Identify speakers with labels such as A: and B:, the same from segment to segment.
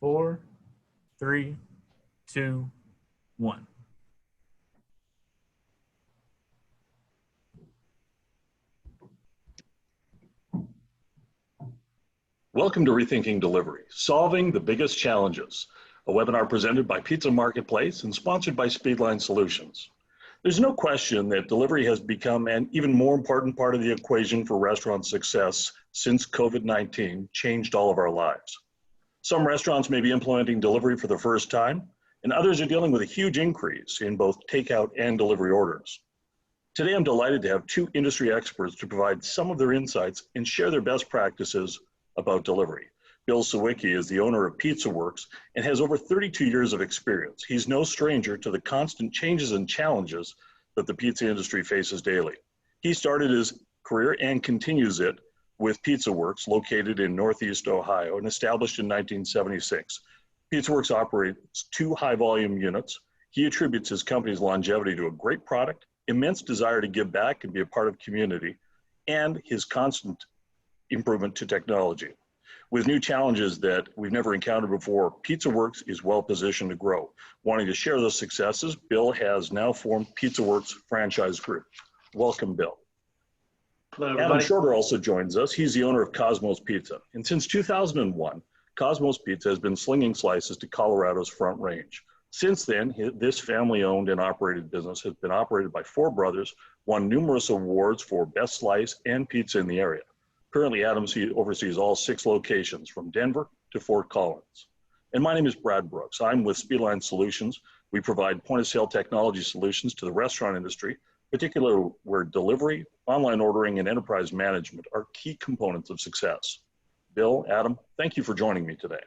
A: 4, 3, 2, 1.
B: Welcome to Rethinking Delivery, Solving the Biggest Challenges, a webinar presented by Pizza Marketplace and sponsored by SpeedLine Solutions. There's no question that delivery has become an even more important part of the equation for restaurant success since COVID-19 changed all of our lives. Some restaurants may be implementing delivery for the first time, and others are dealing with a huge increase in both takeout and delivery orders. Today, I'm delighted to have two industry experts to provide some of their insights and share their best practices about delivery. Bill Siwicki is the owner of Pizza Works and has over 32 years of experience. He's no stranger to the constant changes and challenges that the pizza industry faces daily. He started his career and continues it with Pizza Works, located in Northeast Ohio and established in 1976. Pizza Works operates 2 high-volume units. He attributes his company's longevity to a great product, immense desire to give back and be a part of community, and his constant improvement to technology. With new challenges that we've never encountered before, Pizza Works is well positioned to grow. Wanting to share those successes, Bill has now formed Pizza Works Franchise Group. Welcome, Bill.
C: Hello, everybody.
B: Adam Shorter also joins us. He's the owner of Cosmo's Pizza. And since 2001, Cosmo's Pizza has been slinging slices to Colorado's Front Range. Since then, this family-owned and operated business has been operated by 4 brothers, won numerous awards for best slice and pizza in the area. Currently, Adam oversees all 6 locations from Denver to Fort Collins. And my name is Brad Brooks. I'm with SpeedLine Solutions. We provide point-of-sale technology solutions to the restaurant industry, particularly where delivery, online ordering, and enterprise management are key components of success. Bill, Adam, thank you for joining me today.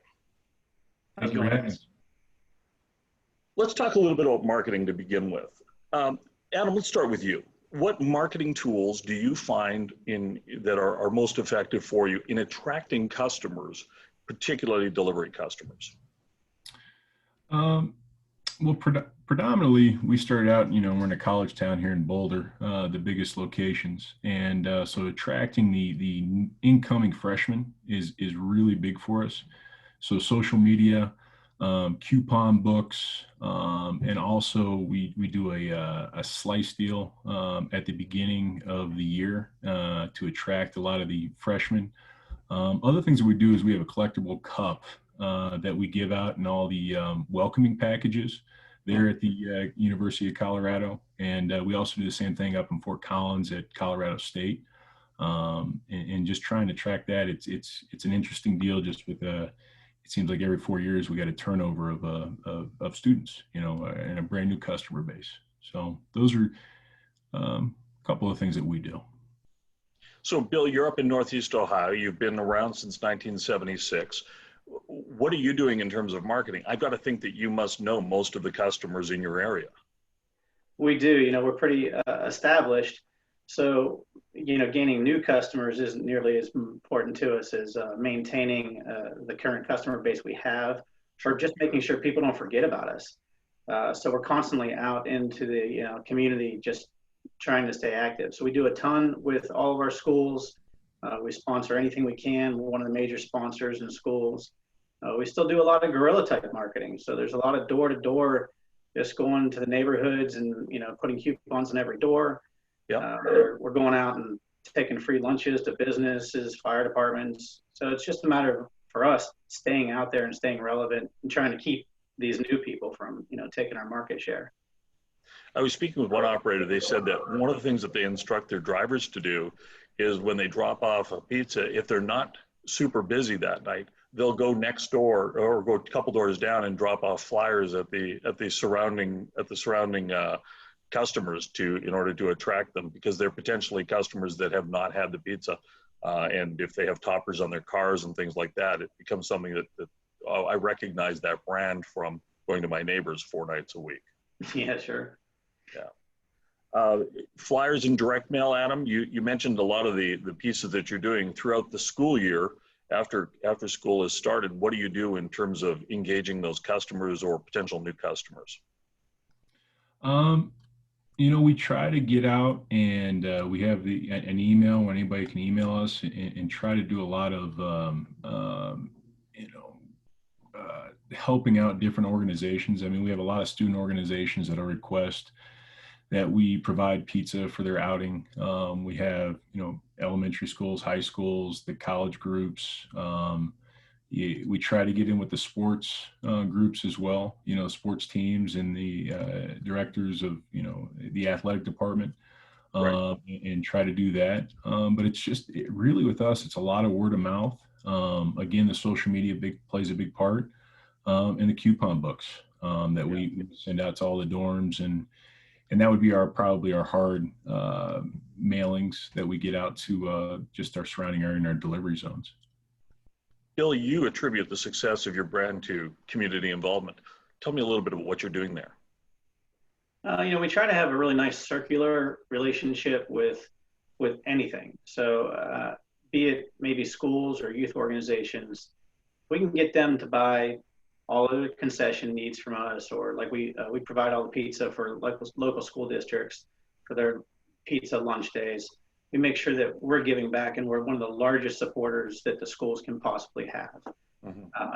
C: Thank you for having us.
B: Let's talk a little bit about marketing to begin with. Adam, let's start with you. What marketing tools do you find that are most effective for you in attracting customers, particularly delivery customers?
D: Well, predominantly, we started out, we're in a college town here in Boulder, the biggest locations. And so attracting the incoming freshmen is really big for us. So social media, coupon books, and also we do a slice deal at the beginning of the year to attract a lot of the freshmen. Other things that we do is we have a collectible cup that we give out in all the welcoming packages there at the University of Colorado. And we also do the same thing up in Fort Collins at Colorado State. And just trying to track that, it's an interesting deal just with it seems like every 4 years we got a turnover of students, and a brand new customer base. So those are a couple of things that we do.
B: So Bill, you're up in Northeast Ohio. You've been around since 1976. What are you doing in terms of marketing? I've got to think that you must know most of the customers in your area.
C: We do. We're pretty established. So, gaining new customers isn't nearly as important to us as maintaining the current customer base we have, or just making sure people don't forget about us. So we're constantly out into the community, just trying to stay active. So we do a ton with all of our schools. We sponsor anything we can. We're one of the major sponsors in schools. We still do a lot of guerrilla type marketing. So there's a lot of door-to-door, just going to the neighborhoods and putting coupons in every door.
B: Yeah,
C: we're going out and taking free lunches to businesses, fire departments. So it's just a matter of, for us, staying out there and staying relevant and trying to keep these new people from, taking our market share.
B: I was speaking with one operator. They said that one of the things that they instruct their drivers to do is when they drop off a pizza, if they're not super busy that night, they'll go next door or go a couple doors down and drop off flyers at the surrounding customers in order to attract them, because they're potentially customers that have not had the pizza, and if they have toppers on their cars and things like that, it becomes something that I recognize that brand from going to my neighbors 4 nights a week.
C: Yeah, sure.
B: Yeah. Flyers and direct mail, Adam, you mentioned a lot of the pieces that you're doing throughout the school year. After school has started, what do you do in terms of engaging those customers or potential new customers?
D: We try to get out, and we have an email where anybody can email us and try to do a lot of, helping out different organizations. I mean, we have a lot of student organizations that will request that we provide pizza for their outing. We have, elementary schools, high schools, the college groups. We try to get in with the sports groups as well, sports teams and the directors of, the athletic department, and try to do that. But it's just really with us, it's a lot of word of mouth. Again, the social media plays a big part, and the coupon books that we send out to all the dorms, and that would be probably our hard mailings that we get out to just our surrounding area and our delivery zones.
B: Bill, you attribute the success of your brand to community involvement. Tell me a little bit about what you're doing there.
C: We try to have a really nice circular relationship with anything. So be it maybe schools or youth organizations, we can get them to buy all of the concession needs from us, or like we provide all the pizza for local school districts for their pizza lunch days. We make sure that we're giving back, and we're one of the largest supporters that the schools can possibly have.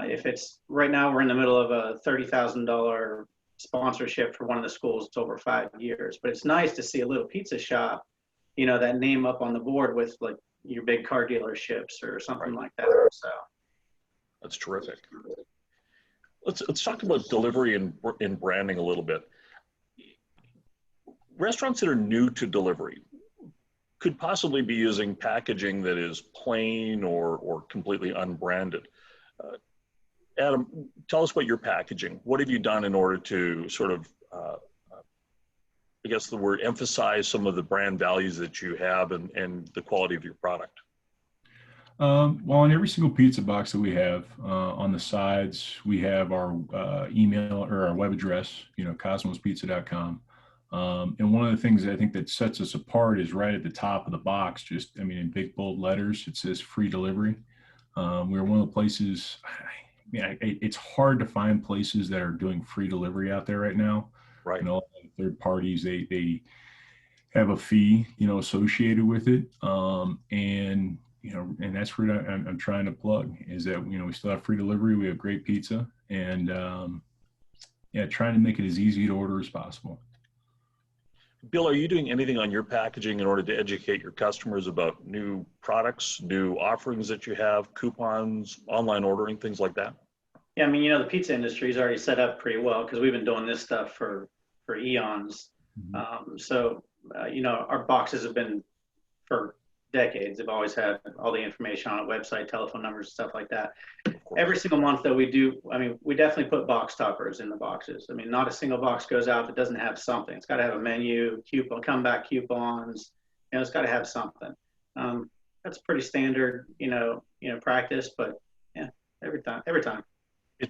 C: If it's right now, we're in the middle of a $30,000 sponsorship for one of the schools. It's over 5 years, but it's nice to see a little pizza shop, that name up on the board with like your big car dealerships or something like that. So
B: that's terrific. Let's talk about delivery and branding a little bit. Restaurants that are new to delivery could possibly be using packaging that is plain or completely unbranded. Adam, tell us about your packaging. What have you done in order to sort of, I guess the word, emphasize some of the brand values that you have and the quality of your product?
D: Well, on every single pizza box that we have, on the sides, we have our email or our web address, cosmospizza.com. And one of the things that I think that sets us apart is right at the top of the box, in big bold letters, it says free delivery. We're one of the places, it's hard to find places that are doing free delivery out there right now.
B: Right.
D: Third parties, they have a fee, associated with it. And that's what I'm trying to plug is that, we still have free delivery. We have great pizza, and trying to make it as easy to order as possible.
B: Bill, are you doing anything on your packaging in order to educate your customers about new products, new offerings that you have, coupons, online ordering, things like that?
C: Yeah, the pizza industry is already set up pretty well because we've been doing this stuff for eons. Our boxes have been for decades. They've always had all the information on a website, telephone numbers, stuff like that. Every single month that we do, we definitely put box toppers in the boxes. Not a single box goes out that doesn't have something. It's got to have a menu, coupon, comeback coupons. It's got to have something. That's pretty standard, practice. But yeah, every time.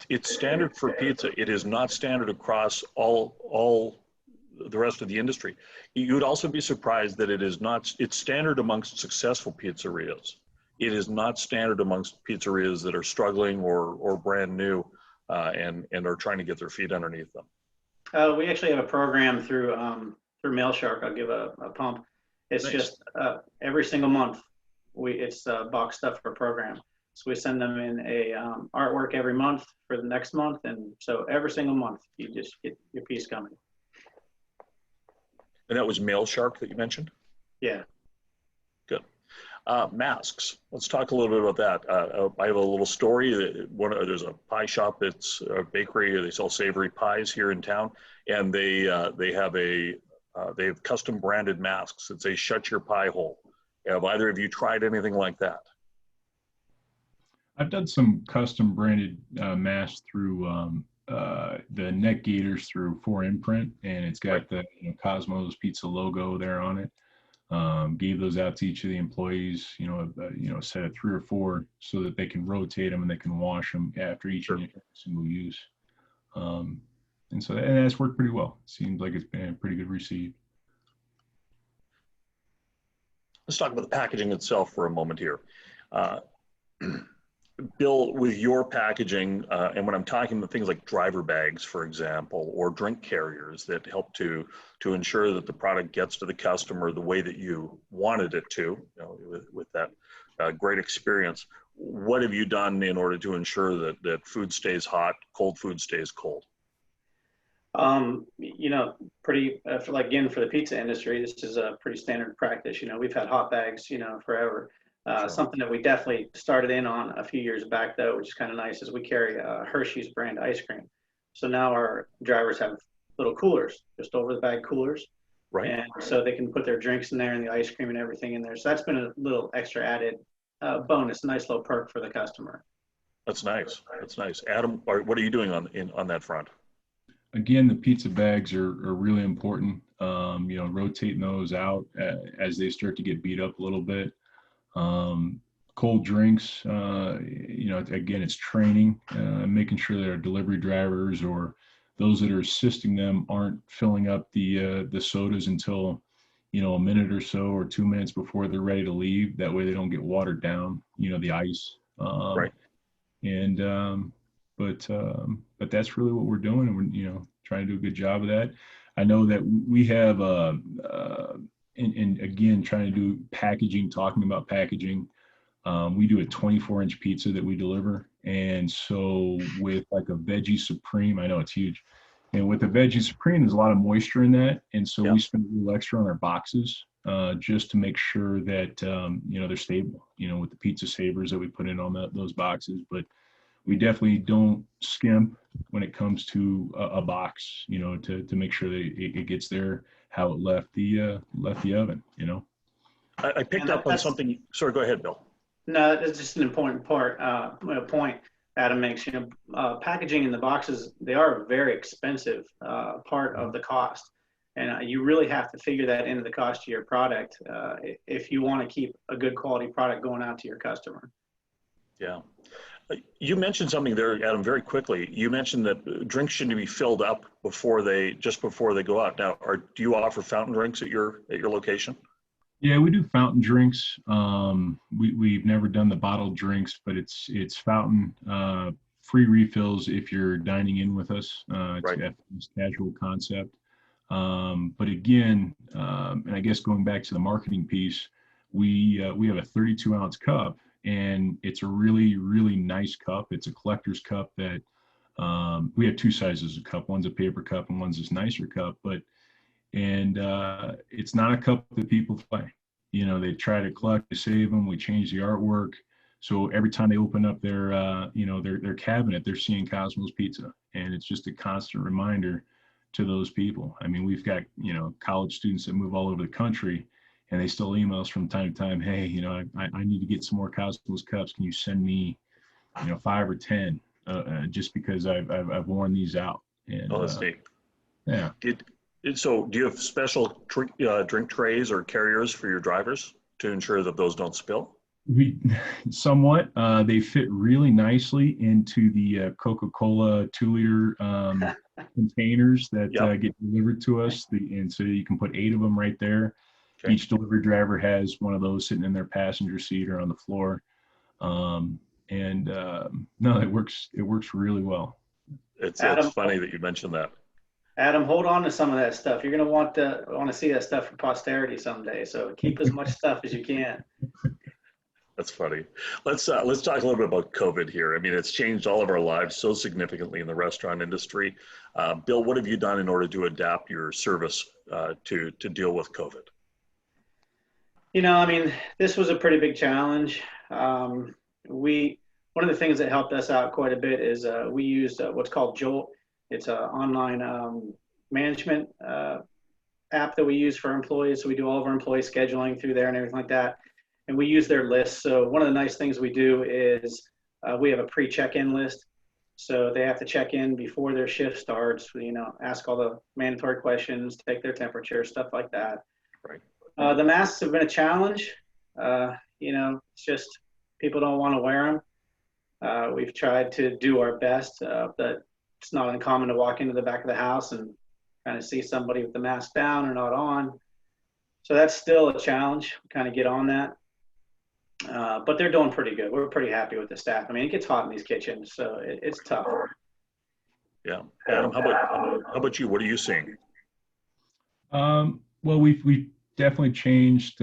B: It's standard for pizza. It is not standard across all the rest of the industry. You would also be surprised that it's standard amongst successful pizzerias. It is not standard amongst pizzerias that are struggling or brand new and are trying to get their feet underneath them.
C: We actually have a program through MailShark. I'll give a pump. It's nice. Just every single month, it's box stuff for a program. So we send them in a artwork every month for the next month. And so every single month, you just get your piece coming.
B: And that was MailShark that you mentioned?
C: Yeah.
B: Good. Masks. Let's talk a little bit about that. I have a little story. There's a pie shop that's a bakery. They sell savory pies here in town, and they have custom branded masks that say "Shut your pie hole." Have either of you tried anything like that?
D: I've done some custom branded masks through the neck gaiters through 4Imprint, and it's got the Cosmo's Pizza logo there on it. Gave those out to each of the employees, a set of 3 or 4 so that they can rotate them and they can wash them after each single use. And that's worked pretty well. Seems like it's been pretty good received.
B: Let's talk about the packaging itself for a moment here. Bill, with your packaging, and when I'm talking about things like driver bags, for example, or drink carriers that help to ensure that the product gets to the customer the way that you wanted it to, with that great experience, what have you done in order to ensure that food stays hot, cold food stays cold?
C: You know, pretty like again for the pizza industry, this is a pretty standard practice. You know, we've had hot bags, you know, forever.
B: Sure.
C: Something that we definitely started in on a few years back, though, which is kind of nice, is we carry Hershey's brand ice cream. So now our drivers have little coolers, just over the bag coolers,
B: Right.
C: and so they can put their drinks in there and the ice cream and everything in there. So that's been a little extra added bonus, nice little perk for the customer.
B: That's nice. That's nice. Adam, what are you doing on that front?
D: Again, the pizza bags are really important. You know, rotating those out as they start to get beat up a little bit. Cold drinks, you know, again, it's training, making sure that our delivery drivers or those that are assisting them aren't filling up the sodas until, you know, a minute or so or 2 minutes before they're ready to leave. That way they don't get watered down, you know, the ice.
B: Right.
D: And but that's really what we're doing, and we're, you know, trying to do a good job of that. I know that we have and again, trying to do packaging, talking about packaging. We do a 24-inch pizza that we deliver, and so with like a veggie supreme, I know it's huge, and with a veggie supreme, there's a lot of moisture in that, and so we spend a little extra on our boxes just to make sure that you know, they're stable. You know, with the pizza savers that we put in on those boxes, but we definitely don't skimp when it comes to a box, you know, to make sure that it gets there how it left the oven, you know.
B: I picked up on something. Sorry, go ahead, Bill.
C: No, it's just an important point Adam makes. You know, packaging in the boxes, they are a very expensive part of the cost. And you really have to figure that into the cost of your product if you want to keep a good quality product going out to your customer.
B: Yeah. You mentioned something there, Adam, very quickly. You mentioned that drinks shouldn't be filled up just before they go out. Now, do you offer fountain drinks at your location?
D: Yeah, we do fountain drinks. We've never done the bottled drinks, but it's fountain free refills if you're dining in with us. It's a casual concept. But again, and I guess going back to the marketing piece, we have a 32-ounce cup, and it's a really, really nice cup. It's a collector's cup that we have two sizes of cup. One's a paper cup and one's this nicer cup, and it's not a cup that people play. You know, they try to collect to save them. We change the artwork. So every time they open up their, you know, their cabinet, they're seeing Cosmo's Pizza. And it's just a constant reminder to those people. I mean, we've got, you know, college students that move all over the country, and they still email us from time to time. Hey, you know, I need to get some more Cosmo's cups. Can you send me, you know, 5 or 10 just because I've worn these out. And,
B: that's neat.
D: Yeah.
B: So do you have special drink trays or carriers for your drivers to ensure that those don't spill?
D: We somewhat. They fit really nicely into the Coca-Cola 2-liter containers that get delivered to us. And so you can put 8 of them right there. Okay. Each delivery driver has one of those sitting in their passenger seat or on the floor. No, it works really well.
B: It's funny that you mentioned that.
C: Adam, hold on to some of that stuff. You're going to want to see that stuff for posterity someday. So keep as much stuff as you can.
B: That's funny. Let's talk a little bit about COVID here. I mean, it's changed all of our lives so significantly in the restaurant industry. Bill, what have you done in order to adapt your service to deal with COVID?
C: You know, I mean, this was a pretty big challenge. One of the things that helped us out quite a bit is we used what's called Jolt. It's an online management app that we use for employees. So we do all of our employee scheduling through there and everything like that. And we use their lists. So one of the nice things we do is we have a pre-check-in list. So they have to check in before their shift starts, you know, ask all the mandatory questions, take their temperature, stuff like that.
B: Right.
C: The masks have been a challenge. You know, it's just people don't want to wear them. We've tried to do our best, but it's not uncommon to walk into the back of the house and kind of see somebody with the mask down or not on. So that's still a challenge, kind of get on that. But they're doing pretty good. We're pretty happy with the staff. I mean, it gets hot in these kitchens, so it's tough.
B: Yeah. Adam, how about you? What are you seeing?
D: Well, we've definitely changed.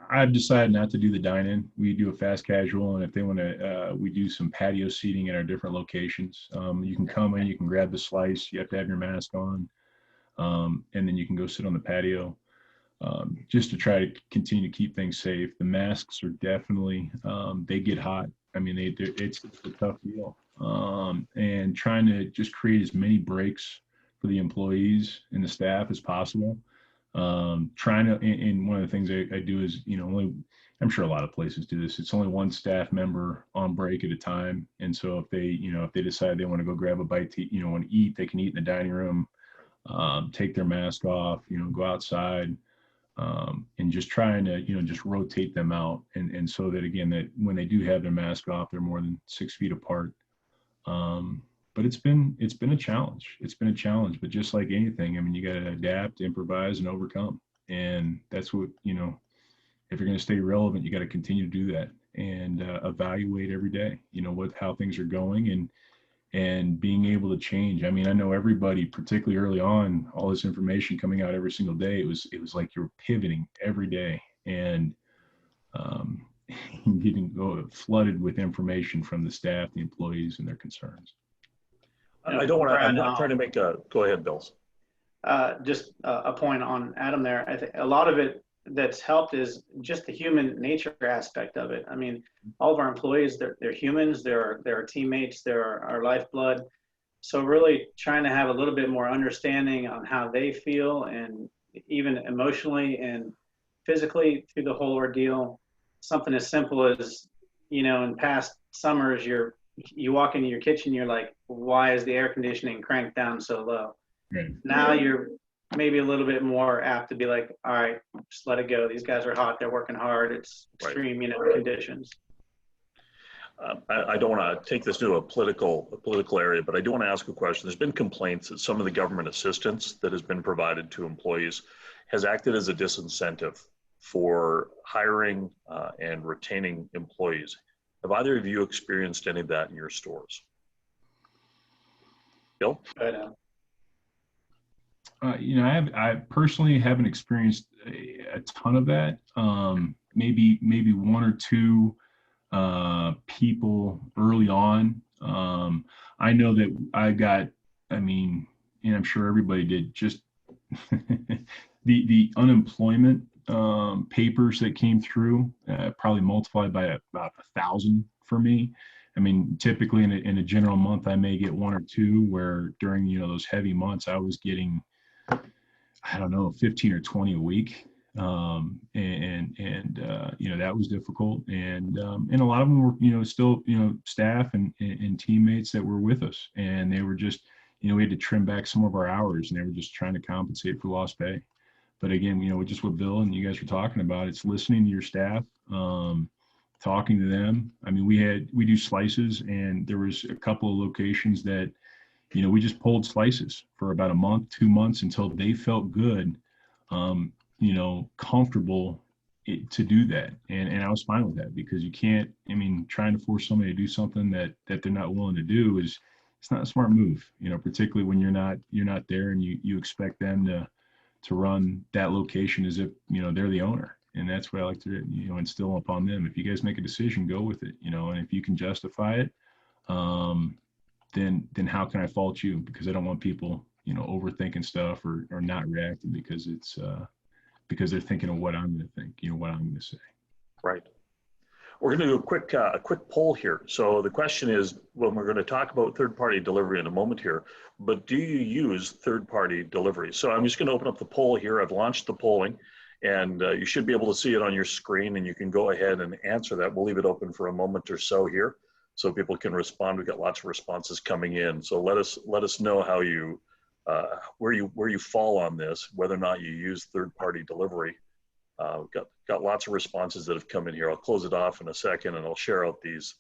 D: I've decided not to do the dine-in. We do a fast casual, and if they want to, we do some patio seating at our different locations. You can come in, you can grab the slice. You have to have your mask on, and then you can go sit on the patio. Just to try to continue to keep things safe. The masks are definitely, they get hot. I mean, it's a tough deal. And trying to just create as many breaks for the employees and the staff as possible. Trying to, and one of the things I do is, I'm sure a lot of places do this. It's only one staff member on break at a time. And so if they decide they want to go grab a bite to, want to eat, they can eat in the dining room, take their mask off, go outside. And just trying to, just rotate them out. And so that, again, that when they do have their mask off, they're more than 6 feet apart. But it's been a challenge. It's been a challenge, but just like anything, I mean, you got to adapt, improvise, and overcome. And that's what, if you're going to stay relevant, you got to continue to do that and evaluate every day, how things are going and being able to change. I mean, I know everybody, particularly early on, all this information coming out every single day, it was like you were pivoting every day and getting flooded with information from the staff, the employees, and their concerns.
B: I don't want to, I'm not trying to make go ahead, Bill.
C: Just a point on Adam there. I think a lot of it that's helped is just the human nature aspect of it. I mean, all of our employees, they're humans, they're our teammates, they're our lifeblood. So really trying to have a little bit more understanding on how they feel, and even emotionally and physically through the whole ordeal. Something as simple as, in past summers, you walk into your kitchen, you're like, why is the air conditioning cranked down so low?
D: Right.
C: Now you're maybe a little bit more apt to be like, all right, just let it go. These guys are hot. They're working hard. It's extreme, conditions.
B: I don't want to take this to a political area, but I do want to ask a question. There's been complaints that some of the government assistance that has been provided to employees has acted as a disincentive for hiring and retaining employees. Have either of you experienced any of that in your stores? Bill?
D: I personally haven't experienced a ton of that. Maybe one or two people early on. I know that I got, and I'm sure everybody did, just the unemployment papers that came through, probably multiplied by about 1,000 for me. I mean, typically in a general month, I may get one or two, where during, those heavy months, I was getting, 15 or 20 a week. That was difficult. And a lot of them were, still, staff and teammates that were with us, and they were just, we had to trim back some of our hours, and they were just trying to compensate for lost pay. But again, just what Bill and you guys were talking about, it's listening to your staff, talking to them. I mean, we do slices, and there was a couple of locations that, we just pulled slices for about a month, 2 months, until they felt good, comfortable to do that. And I was fine with that, because you can't, trying to force somebody to do something that they're not willing to do it's not a smart move, particularly when you're not there, and you expect them to run that location as if, they're the owner. And that's what I like to, instill upon them. If you guys make a decision, go with it, and if you can justify it, then how can I fault you? Because I don't want people, overthinking stuff or not reacting because it's, because they're thinking of what I'm going to think, what I'm going to say.
B: Right. We're going to do a quick poll here. So the question is, well, we're going to talk about third-party delivery in a moment here, but do you use third-party delivery? So I'm just going to open up the poll here. I've launched the polling, and you should be able to see it on your screen, and you can go ahead and answer that. We'll leave it open for a moment or so here, so people can respond. We've got lots of responses coming in. So let us know how you where you fall on this, whether or not you use third-party delivery. We've got lots of responses that have come in here. I'll close it off in a second, and I'll share out these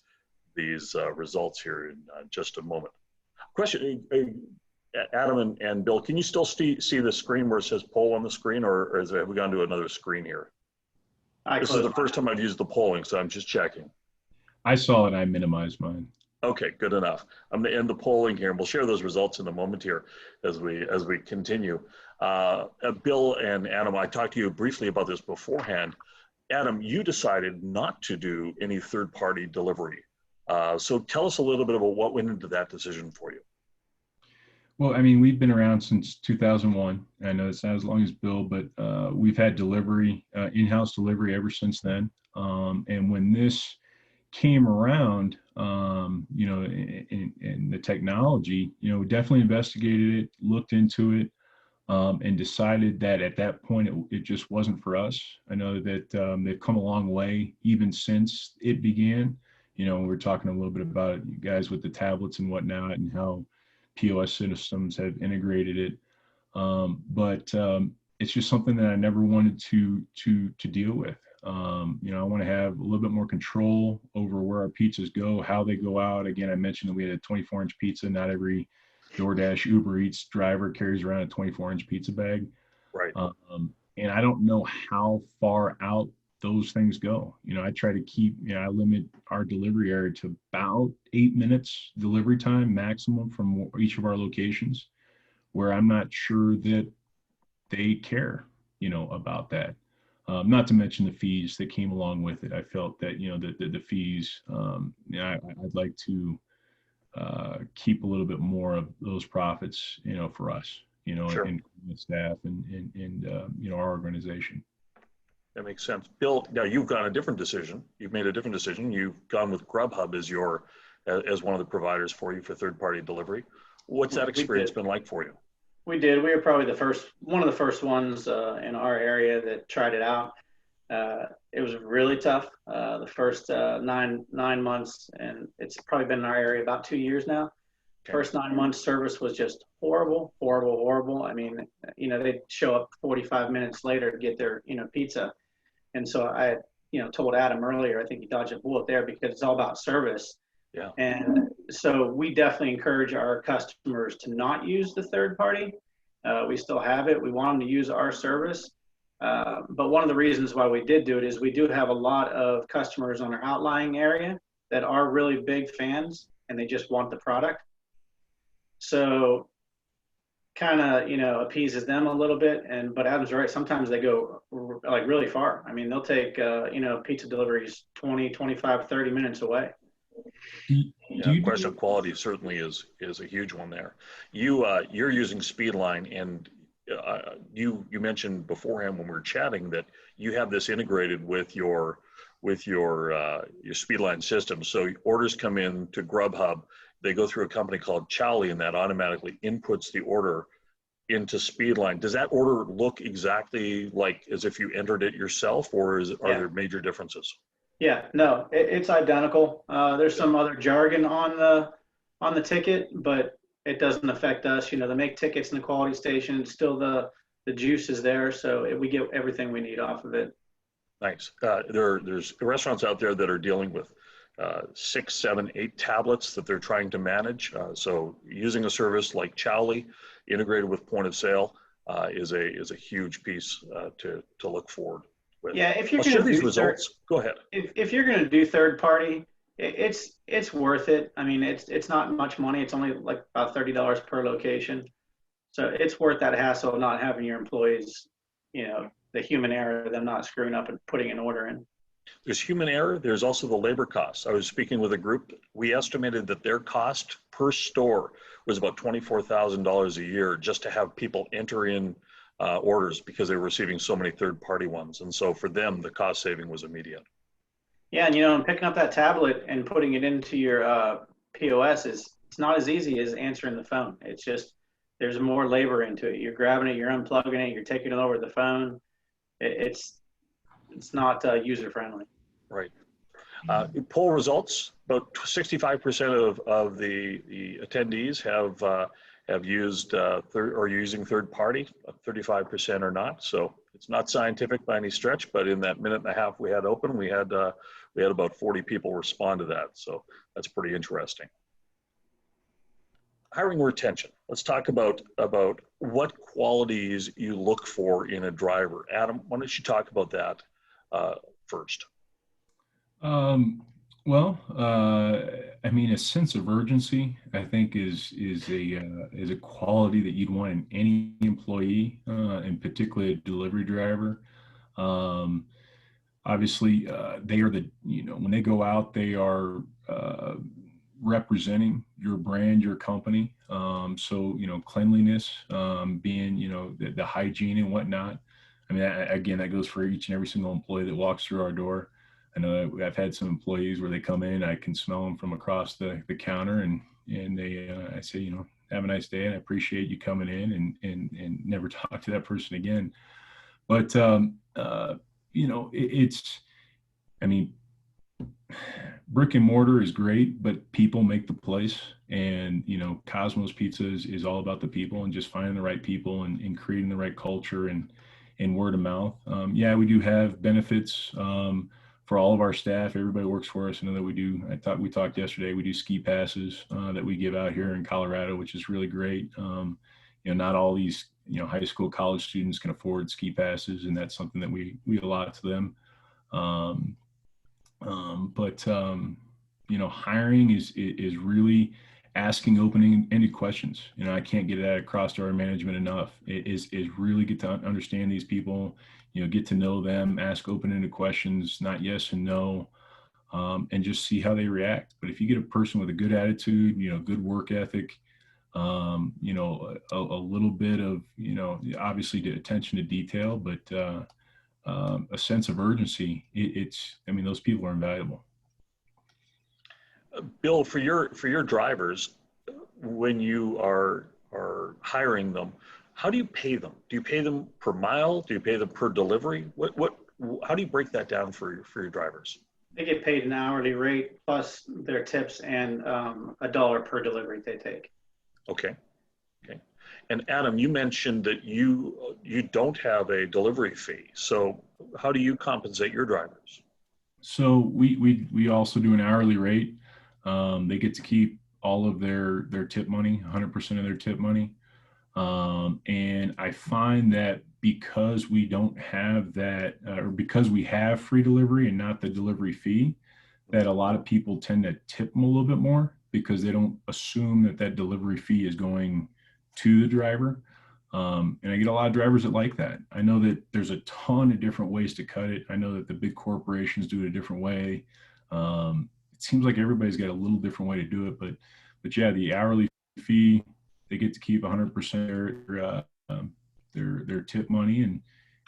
B: results here in just a moment. Question, Adam and Bill, can you still see the screen where it says poll on the screen, or have we gone to another screen here? This is the first time I've used the polling, so I'm just checking.
D: I saw it. I minimized mine.
B: Okay, good enough. I'm going to end the polling here, and we'll share those results in a moment here as we continue. Bill and Adam, I talked to you briefly about this beforehand. Adam, you decided not to do any third-party delivery. So tell us a little bit about what went into that decision for you.
D: Well, I mean, we've been around since 2001. I know it's not as long as Bill, but we've had delivery, in-house delivery ever since then. And when this came around, in the technology, we definitely investigated it, looked into it, and decided that at that point it just wasn't for us. I know that they've come a long way even since it began. We're talking a little bit about you guys with the tablets and whatnot, and how POS systems have integrated it. But it's just something that I never wanted to deal with. I want to have a little bit more control over where our pizzas go, how they go out. Again, I mentioned that we had a 24-inch pizza. Not every DoorDash, Uber Eats driver carries around a 24-inch pizza bag.
B: Right.
D: And I don't know how far out those things go. I try to keep, I limit our delivery area to about 8 minutes delivery time maximum from each of our locations, where I'm not sure that they care, about that. Not to mention the fees that came along with it. I felt that, the fees, I'd like to keep a little bit more of those profits, for us,
B: Sure.
D: and the staff and our organization.
B: That makes sense. Bill, now you've got a different decision. You've made a different decision. You've gone with Grubhub as one of the providers for you for third-party delivery. What's that experience been like for you?
C: We did. We were probably one of the first ones in our area that tried it out. It was really tough the first nine months, and it's probably been in our area about 2 years now. Okay. First 9 months service was just horrible. I mean, they'd show up 45 minutes later to get their, pizza. And so I, told Adam earlier, I think he dodged a bullet there, because it's all about service.
B: Yeah.
C: And so we definitely encourage our customers to not use the third party. We still have it. We want them to use our service. But one of the reasons why we did do it is we do have a lot of customers on our outlying area that are really big fans, and they just want the product. So kind of, appeases them a little bit. But Adam's right. Sometimes they go like really far. I mean, they'll take, pizza deliveries 20, 25, 30 minutes away.
B: Question of quality certainly is a huge one there. You're using SpeedLine, and you mentioned beforehand when we were chatting that you have this integrated with your SpeedLine system. So orders come in to Grubhub, they go through a company called Chowly, and that automatically inputs the order into SpeedLine. Does that order look exactly like as if you entered it yourself, or are there major differences?
C: Yeah, no, it's identical. There's some other jargon on the ticket, but it doesn't affect us. They make tickets in the quality station. Still, the juice is there, so we get everything we need off of it.
B: Nice. There's restaurants out there that are dealing with 6, 7, 8 tablets that they're trying to manage. So using a service like Chowly, integrated with point of sale, is a huge piece to look forward with.
C: Yeah, if you're
B: going to do these results, go ahead.
C: If you're going to do third party, it's worth it. I mean, it's not much money. It's only like about $30 per location, so it's worth that hassle of not having your employees, the human error, them not screwing up and putting an order in.
B: There's human error. There's also the labor costs. I was speaking with a group. We estimated that their cost per store was about $24,000 a year just to have people enter in orders, because they were receiving so many third-party ones. And so for them, the cost saving was immediate.
C: Yeah, and picking up that tablet and putting it into your POS it's not as easy as answering the phone. It's just, there's more labor into it. You're grabbing it, you're unplugging it, you're taking it over the phone. It's not user friendly.
B: Right. Poll results: about 65% of the attendees have used or using third party. 35% are not. So it's not scientific by any stretch, but in that minute and a half we had open, we had about 40 people respond to that. So that's pretty interesting. Hiring retention. Let's talk about what qualities you look for in a driver. Adam, why don't you talk about that first?
D: Well, I mean, a sense of urgency, I think, is a quality that you'd want in any employee, and particularly a delivery driver. obviously they are when they go out, they are representing your brand, your company. So, cleanliness, being, the hygiene and whatnot. I mean, again, that goes for each and every single employee that walks through our door. I know I've had some employees where they come in, I can smell them from across the counter, and they, I say, have a nice day, and I appreciate you coming in, and never talk to that person again. But, I mean, brick and mortar is great, but people make the place. And, Cosmos Pizza is all about the people, and just finding the right people, and creating the right culture, and word of mouth. Yeah, we do have benefits for all of our staff. Everybody works for us. I know that we do. We talked yesterday, we do ski passes that we give out here in Colorado, which is really great. Not all these, high school, college students can afford ski passes, and that's something that we allot to them. But hiring is really asking open-ended questions. I can't get that across to our management enough. It is really get to understand these people, get to know them, ask open-ended questions, not yes and no, and just see how they react. But if you get a person with a good attitude, good work ethic, a little bit of, obviously the attention to detail, but a sense of urgency, those people are invaluable.
B: Bill, for your drivers, when you are hiring them, how do you pay them? Do you pay them per mile? Do you pay them per delivery? How do you break that down for your drivers?
C: They get paid an hourly rate plus their tips, and $1 per delivery they take.
B: Okay. And Adam, you mentioned that you don't have a delivery fee. So how do you compensate your drivers?
D: So we also do an hourly rate. They get to keep all of their tip money, 100% of their tip money. And I find that because we don't have that, or because we have free delivery and not the delivery fee, that a lot of people tend to tip them a little bit more, because they don't assume that delivery fee is going to the driver. And I get a lot of drivers that like that. I know that there's a ton of different ways to cut it. I know that the big corporations do it a different way. It seems like everybody's got a little different way to do it, but yeah, the hourly fee, they get to keep 100% their tip money,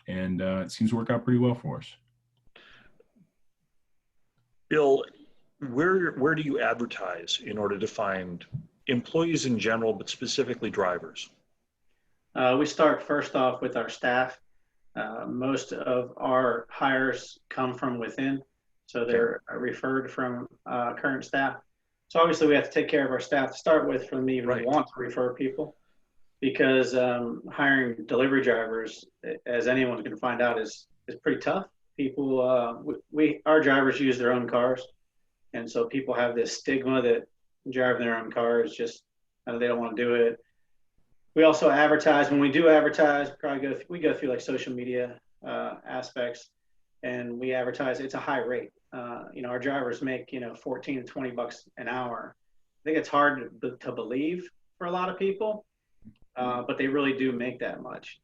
D: and it seems to work out pretty well for us.
B: Bill, where do you advertise in order to find employees in general, but specifically drivers?
C: We start first off with our staff. Most of our hires come from within, so they're referred from current staff. So obviously we have to take care of our staff to start with for them to even want to refer people, because hiring delivery drivers, as anyone can find out, is pretty tough. People, our drivers use their own cars, and so people have this stigma that driving their own car is just, they don't want to do it. We also advertise. When we do advertise, we go through like social media aspects, and we advertise. It's a high rate. Our drivers make 14 to 20 bucks an hour. I think it's hard to believe for a lot of people, but they really do make that much.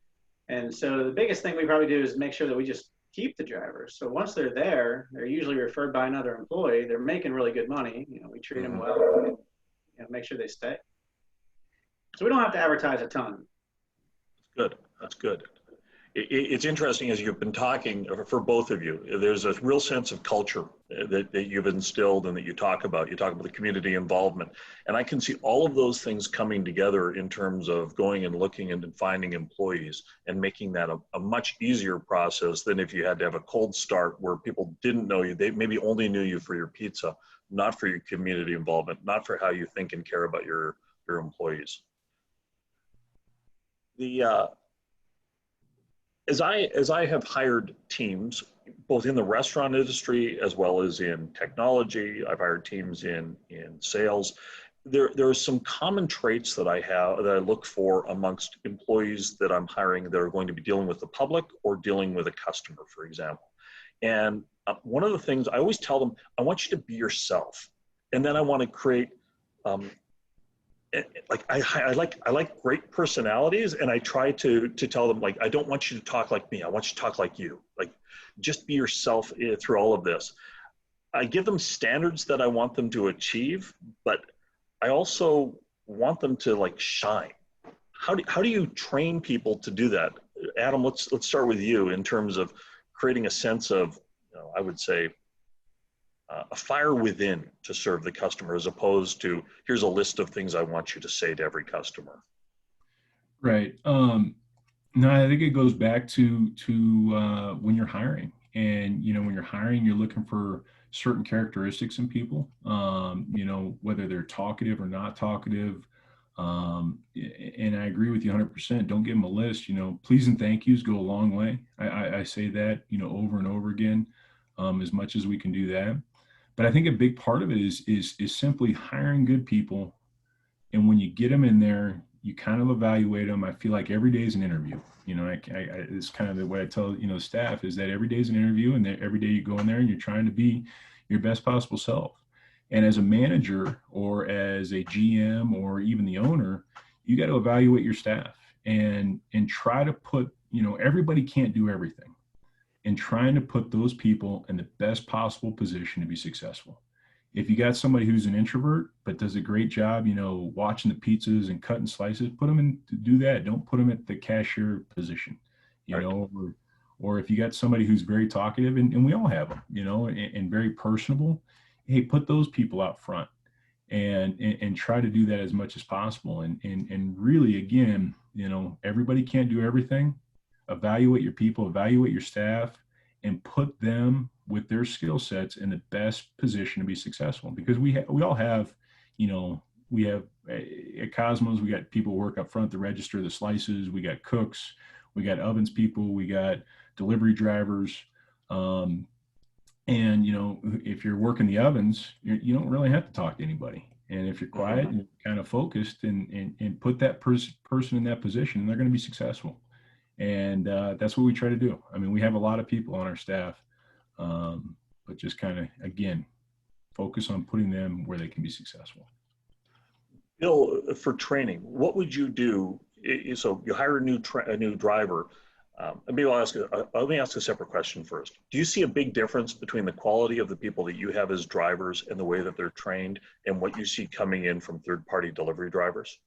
C: And so the biggest thing we probably do is make sure that we just keep the drivers. So once they're there, they're usually referred by another employee. They're making really good money. We treat them well, and make sure they stay. So we don't have to advertise a ton.
B: Good. That's good. It's interesting, as you've been talking, for both of you, there's a real sense of culture that you've instilled and that you talk about. You talk about the community involvement. And I can see all of those things coming together in terms of going and looking and finding employees and making that a much easier process than if you had to have a cold start where people didn't know you. They maybe only knew you for your pizza, not for your community involvement, not for how you think and care about your employees. As I have hired teams, both in the restaurant industry as well as in technology, I've hired teams in sales. There are some common traits that I look for amongst employees that I'm hiring that are going to be dealing with the public or dealing with a customer, for example. And one of the things I always tell them, I want you to be yourself, and then I want to create like I like great personalities, and I try to tell them, like, I don't want you to talk like me. I want you to talk like you. Like, just be yourself through all of this. I give them standards that I want them to achieve, but I also want them to like shine. How do you train people to do that? Adam, let's start with you in terms of creating a sense of, I would say, a fire within to serve the customer, as opposed to here's a list of things I want you to say to every customer.
D: Right. No, I think it goes back to when you're hiring, and when you're hiring, you're looking for certain characteristics in people. Whether they're talkative or not talkative. And I agree with you 100%. Don't give them a list. Please and thank yous go a long way. I say that over and over again, as much as we can do that. But I think a big part of it is simply hiring good people. And when you get them in there, you kind of evaluate them. I feel like every day is an interview. It's kind of what I tell staff, is that every day is an interview, and that every day you go in there and you're trying to be your best possible self. And as a manager or as a GM or even the owner, you got to evaluate your staff and try to put, everybody can't do everything, and trying to put those people in the best possible position to be successful. If you got somebody who's an introvert but does a great job, watching the pizzas and cutting slices, put them in to do that. Don't put them at the cashier position,
B: Right.
D: or if you got somebody who's very talkative, and we all have them, and very personable, hey, put those people out front, and try to do that as much as possible. And really, again, everybody can't do everything. Evaluate your people, evaluate your staff, and put them with their skill sets in the best position to be successful. Because we all have, we have at Cosmos, we got people work up front to register the slices. We got cooks, we got ovens people, we got delivery drivers. And if you're working the ovens, you don't really have to talk to anybody. And if you're quiet and kind of focused, and put that person in that position, they're going to be successful. And that's what we try to do. I mean, we have a lot of people on our staff, but just kind of, again, focus on putting them where they can be successful.
B: Bill, for training, what would you do? So you hire a new driver. Maybe let me ask a separate question first. Do you see a big difference between the quality of the people that you have as drivers and the way that they're trained, and what you see coming in from third-party delivery drivers?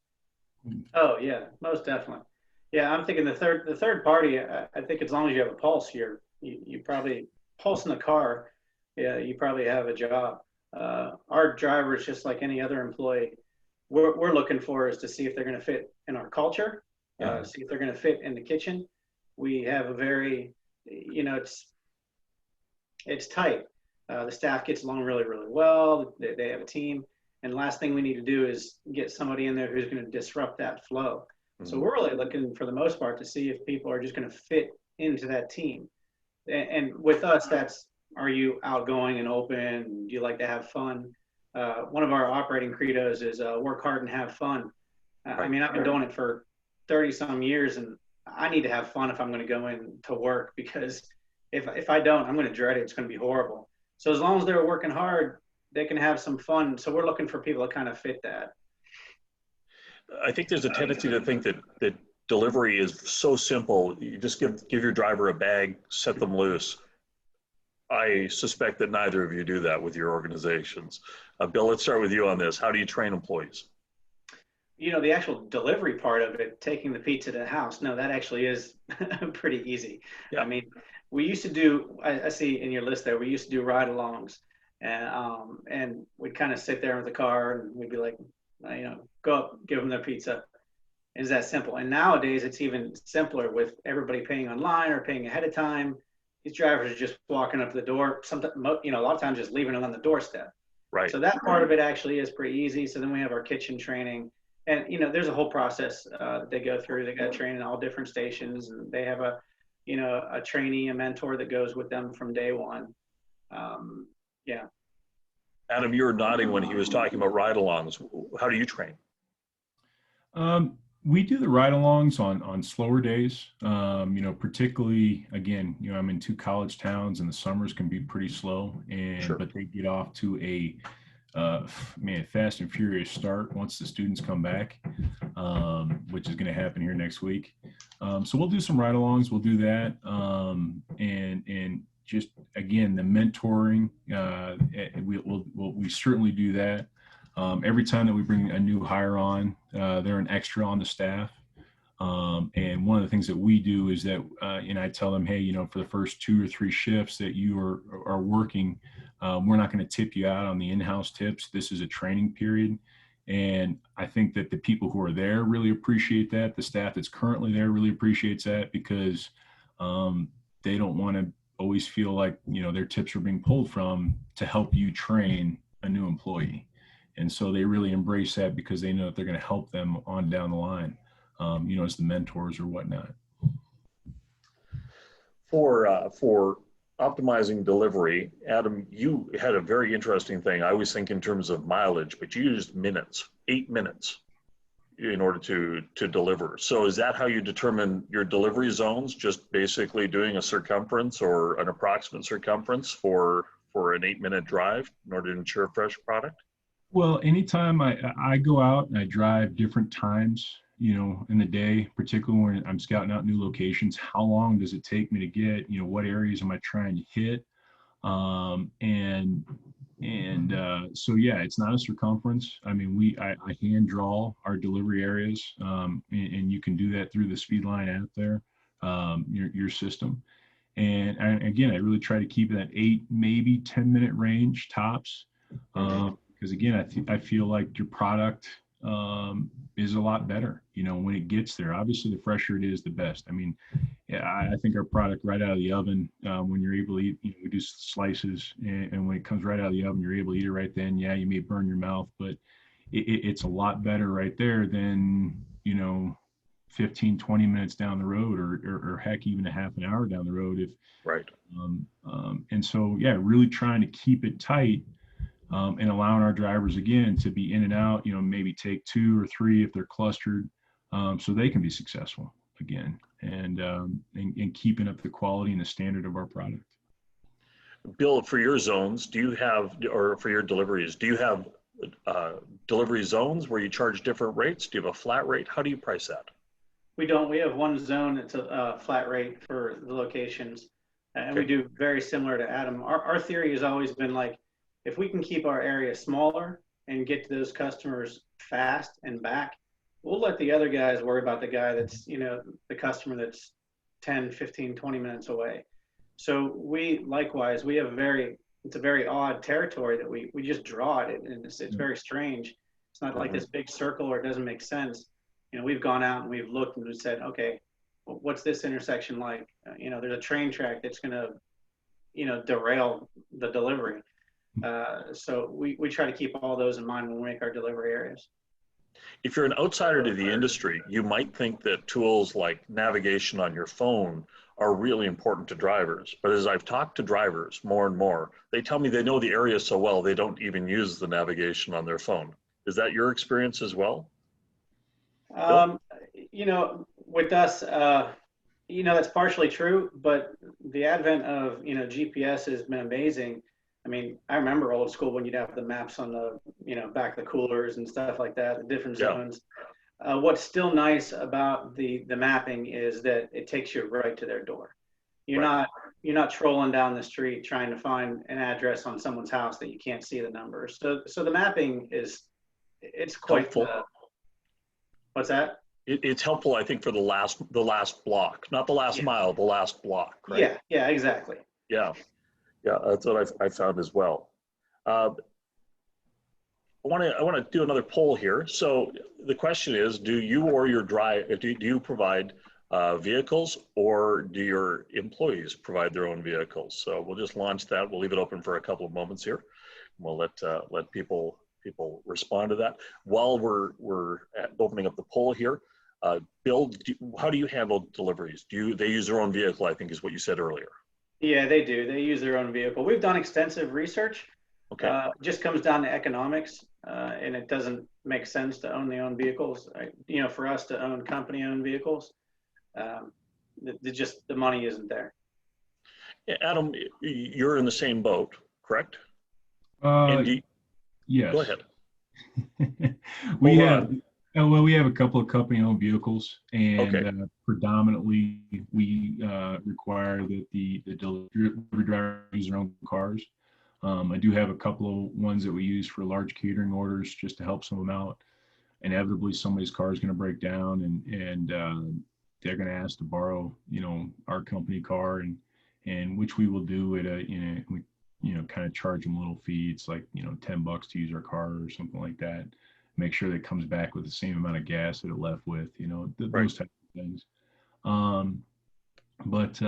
C: Oh yeah, most definitely. Yeah, I'm thinking the third party. I think as long as you have a pulse, you probably pulse in the car. Yeah, you probably have a job. Our drivers, just like any other employee, we're looking for is to see if they're going to fit in our culture, see if they're going to fit in the kitchen. We have a very, it's tight. The staff gets along really, really well. They have a team. And the last thing we need to do is get somebody in there who's going to disrupt that flow. Mm-hmm. So we're really looking, for the most part, to see if people are just going to fit into that team. And with us, are you outgoing and open? Do you like to have fun? One of our operating credos is work hard and have fun. I mean, I've been doing it for 30 some years, and I need to have fun if I'm going to go in to work, because if I don't, I'm going to dread it. It's going to be horrible. So as long as they're working hard, they can have some fun. So we're looking for people to kind of fit that.
B: I think there's a tendency to think that delivery is so simple. You just give your driver a bag, set them loose. I suspect that neither of you do that with your organizations. Bill, let's start with you on this. How do you train employees?
C: The actual delivery part of it, taking the pizza to the house, no, that actually is pretty easy. Yeah. I mean, we used to do, I see in your list there, we used to do ride-alongs, and we'd kind of sit there in the car, and we'd be like, go up, give them their pizza. It's that simple. And nowadays, it's even simpler with everybody paying online or paying ahead of time. These drivers are just walking up to the door. Sometimes, a lot of times, just leaving it on the doorstep.
B: Right.
C: So that part of it actually is pretty easy. So then we have our kitchen training. And, there's a whole process that they go through. They got trained in all different stations, and they have a trainee, a mentor that goes with them from day one. Yeah.
B: Adam, you were nodding when he was talking about ride-alongs. How do you train?
D: We do the ride-alongs on slower days. Particularly, again, I'm in two college towns, and the summers can be pretty slow, but they get off to a man, fast and furious start once the students come back, which is going to happen here next week. So we'll do some ride-alongs. We'll do that, and just again the mentoring. We certainly do that. Every time that we bring a new hire on, they're an extra on the staff. And one of the things that we do is that, and I tell them, hey, you know, for the first 2 or 3 shifts that you are working, we're not going to tip you out on the in-house tips. This is a training period. And I think that the people who are there really appreciate that. The staff that's currently there really appreciates that, because they don't want to always feel like, you know, their tips are being pulled from to help you train a new employee. And so they really embrace that, because they know that they're going to help them on down the line, you know, as the mentors or whatnot.
B: For optimizing delivery, Adam, you had a very interesting thing. I always think in terms of mileage, but you used minutes, 8 minutes in order to deliver. So is that how you determine your delivery zones? Just basically doing a circumference or an approximate circumference for an 8-minute drive in order to ensure a fresh product?
D: Well, anytime I go out and I drive different times, you know, in the day, particularly when I'm scouting out new locations, how long does it take me to get, you know, what areas am I trying to hit? So yeah, it's not a circumference. I mean, I hand draw our delivery areas, and you can do that through the SpeedLine app there, your system. And again, I really try to keep that 8, maybe 10-minute range tops. Because again, I feel like your product is a lot better, you know, when it gets there. Obviously, the fresher it is, the best. I mean, yeah, I think our product right out of the oven, when you're able to eat, you know, we do slices, and when it comes right out of the oven, you're able to eat it right then. Yeah, you may burn your mouth, but it's a lot better right there than, you know, 15, 20 minutes down the road, or heck, even a half an hour down the road.
B: Right.
D: And so, yeah, really trying to keep it tight. And allowing our drivers, again, to be in and out, you know, maybe take 2 or 3 if they're clustered, so they can be successful again, and keeping up the quality and the standard of our product.
B: Bill, for your zones, do you have, or for your deliveries, do you have delivery zones where you charge different rates? Do you have a flat rate? How do you price that?
C: We don't. We have one zone that's a flat rate for the locations, and
B: Okay.
C: we do very similar to Adam. Our theory has always been like, if we can keep our area smaller and get to those customers fast and back, we'll let the other guys worry about the guy that's, you know, the customer that's 10, 15, 20 minutes away. So we likewise, we have it's a very odd territory that we just draw it, and it's very strange. It's not like this big circle, or it doesn't make sense. You know, we've gone out and we've looked and we said, okay, well, what's this intersection like? You know, there's a train track that's going to, you know, derail the delivery. So we try to keep all those in mind when we make our delivery areas.
B: If you're an outsider to the industry, you might think that tools like navigation on your phone are really important to drivers. But as I've talked to drivers more and more, they tell me they know the area so well, they don't even use the navigation on their phone. Is that your experience as well?
C: You know, with us, you know, that's partially true, but the advent of, you know, GPS has been amazing. I mean, I remember old school when you'd have the maps on the, you know, back of the coolers and stuff like that, the different zones. What's still nice about the mapping is that it takes you right to their door. You're not trolling down the street trying to find an address on someone's house that you can't see the numbers. So the mapping it's quite
B: helpful.
C: What's that?
B: It's helpful, I think, for the last block, not the last mile, the last block. Right?
C: Yeah, exactly.
B: Yeah, that's what I found as well. I want to do another poll here. So the question is, do you or your do you provide vehicles, or do your employees provide their own vehicles? So we'll just launch that. We'll leave it open for a couple of moments here. We'll let people respond to that. While we're opening up the poll here, Bill, how do you handle deliveries? They use their own vehicle, I think is what you said earlier.
C: Yeah, they do. They use their own vehicle. We've done extensive research.
B: Okay.
C: Just comes down to economics, and it doesn't make sense to own the own vehicles. You know, for us to own company-owned vehicles, the money isn't there.
B: Yeah, Adam, you're in the same boat, correct?
D: Yes.
B: Go ahead.
D: We
B: Hold
D: have,
B: on.
D: well, we have a couple of company-owned vehicles, and
B: Okay.
D: predominantly we require that the delivery driver use their own cars. I do have a couple of ones that we use for large catering orders just to help some of them out. Inevitably, somebody's car is going to break down, and they're going to ask to borrow, our company car, and which we will do at we kind of charge them a little fee. It's like $10 to use our car or something like that. Make sure that it comes back with the same amount of gas that it left with,
B: Right.
D: those types of things. But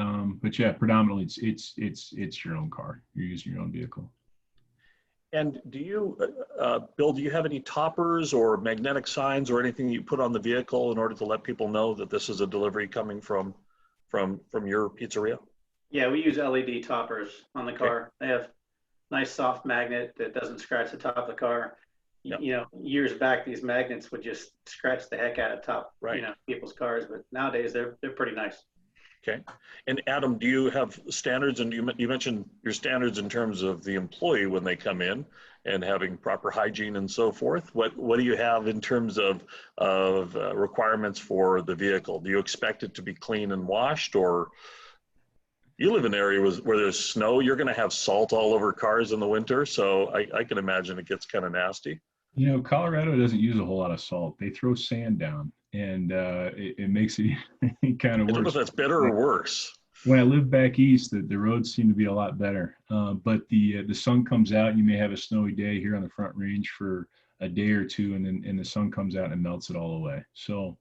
D: yeah, predominantly it's your own car. You're using your own vehicle.
B: And do you, Bill, do you have any toppers or magnetic signs or anything you put on the vehicle in order to let people know that this is a delivery coming from your pizzeria?
C: Yeah, we use LED toppers on the car.
B: Okay.
C: They have nice soft magnet that doesn't scratch the top of the car.
B: Yep.
C: Years back, these magnets would just scratch the heck out of top,
B: Right.
C: people's cars. But nowadays, they're pretty nice.
B: Okay. And Adam, do you have standards? And you mentioned your standards in terms of the employee when they come in and having proper hygiene and so forth. What do you have in terms of requirements for the vehicle? Do you expect it to be clean and washed, or you live in areas where there's snow? You're going to have salt all over cars in the winter, so I can imagine it gets kind of nasty.
D: Colorado doesn't use a whole lot of salt. They throw sand down, and it makes it kind of
B: I don't know
D: worse.
B: if that's better or worse.
D: When I lived back east, the roads seem to be a lot better. But the sun comes out. You may have a snowy day here on the Front Range for a day or two, and the sun comes out and melts it all away. So,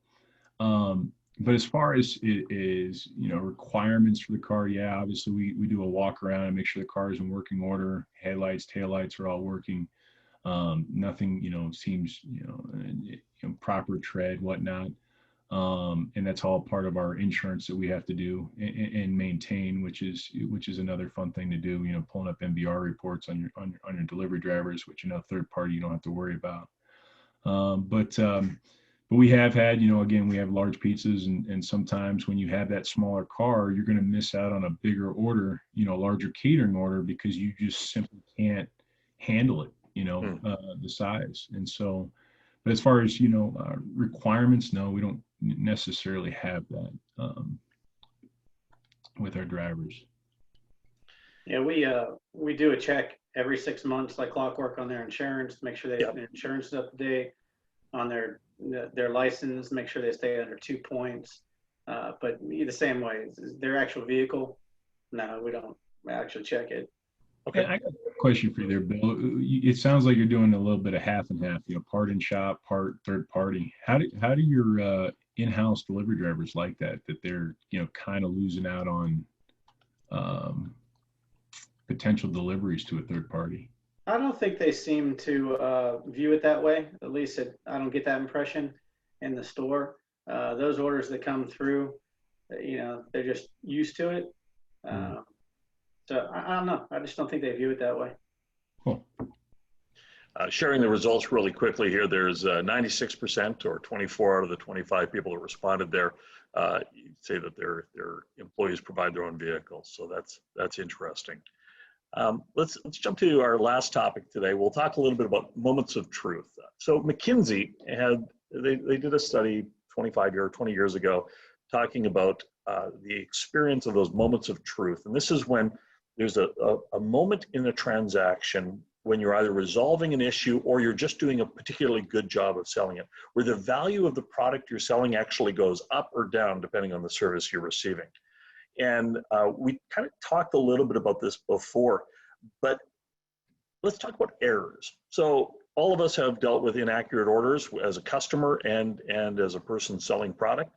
D: but as far as it is, requirements for the car, yeah, obviously we do a walk around and make sure the car is in working order. Headlights, taillights are all working. Nothing, seems, proper tread, whatnot. And that's all part of our insurance that we have to do and maintain, which is another fun thing to do. Pulling up MBR reports on your delivery drivers, which third party you don't have to worry about. But we have had, again, we have large pizzas, and sometimes when you have that smaller car, you're going to miss out on a bigger order, larger catering order, because you just simply can't handle it, the size. And so, but as far as, requirements, no, we don't necessarily have that with our drivers.
C: Yeah, we do a check every 6 months, like clockwork, on their insurance, make sure their insurance is up to date, on their license, make sure they stay under 2 points. But the same way, their actual vehicle, no, we don't actually check it.
B: Okay.
D: I got a question for you there, Bill. It sounds like you're doing a little bit of half and half, part in shop, part third party. How do your in-house delivery drivers like that they're, kind of losing out on potential deliveries to a third party?
C: I don't think they seem to view it that way. At least I don't get that impression in the store. Those orders that come through, they're just used to it. So I don't know. I just don't think they view it that way.
D: Cool.
B: Sharing the results really quickly here, there's 96% or 24 out of the 25 people that responded there say that their employees provide their own vehicles. So that's interesting. Let's jump to our last topic today. We'll talk a little bit about moments of truth. So McKinsey they did a study 20 years ago talking about the experience of those moments of truth. And this is when there's a moment in a transaction when you're either resolving an issue or you're just doing a particularly good job of selling it, where the value of the product you're selling actually goes up or down depending on the service you're receiving. And we kind of talked a little bit about this before, but let's talk about errors. So all of us have dealt with inaccurate orders as a customer and as a person selling product.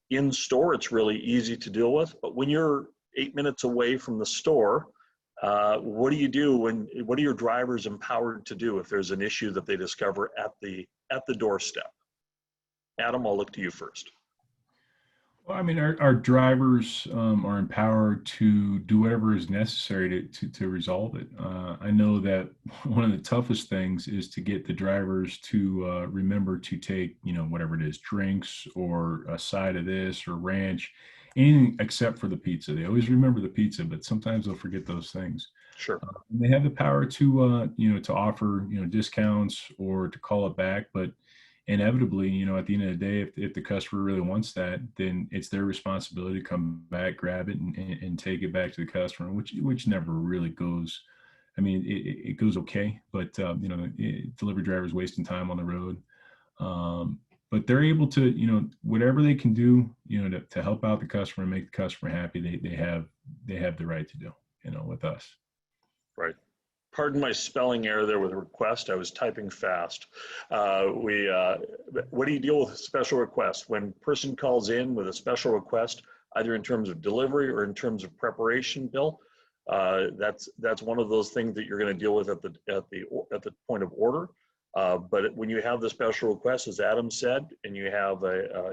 B: In store, it's really easy to deal with, but when you're 8 minutes away from the store, what do you do what are your drivers empowered to do if there's an issue that they discover at the doorstep? Adam, I'll look to you first.
D: Well, I mean, our drivers are empowered to do whatever is necessary to resolve it. I know that one of the toughest things is to get the drivers to remember to take, whatever it is, drinks or a side of this or ranch, anything except for the pizza. They always remember the pizza, but sometimes they'll forget those things.
B: Sure.
D: And they have the power to, to offer, discounts or to call it back. But inevitably, at the end of the day, if the customer really wants that, then it's their responsibility to come back, grab it, and take it back to the customer, which never really goes. I mean, it goes okay, but delivery drivers wasting time on the road. But they're able to, whatever they can do, to help out the customer and make the customer happy, they have the right to do, with us.
B: Right. Pardon my spelling error there with request. I was typing fast. What do you deal with a special request? When a person calls in with a special request, either in terms of delivery or in terms of preparation, Bill, that's one of those things that you're going to deal with at the point of order. But when you have the special request, as Adam said, and you have a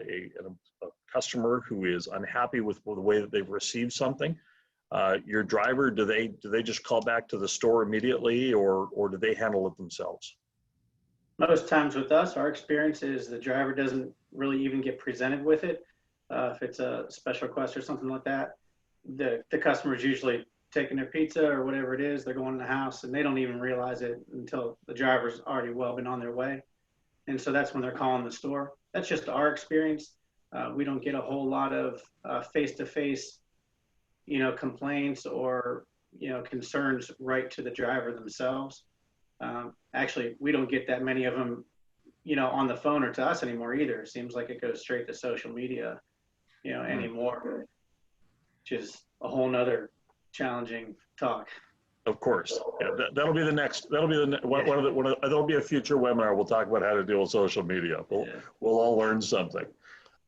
B: customer who is unhappy with the way that they've received something, your driver, do they just call back to the store immediately, or do they handle it themselves?
C: Most times with us, our experience is the driver doesn't really even get presented with it. If it's a special request or something like that, the customer's usually taking their pizza or whatever it is, they're going in the house, and they don't even realize it until the driver's already well been on their way. And so that's when they're calling the store. That's just our experience. We don't get a whole lot of face-to-face, complaints or, concerns right to the driver themselves. Actually, we don't get that many of them, on the phone or to us anymore either. It seems like it goes straight to social media, anymore, which is a whole nother challenging talk.
B: Of course, yeah, that'll be the next. That'll be that'll be a future webinar. We'll talk about how to deal with social media. We'll all learn something.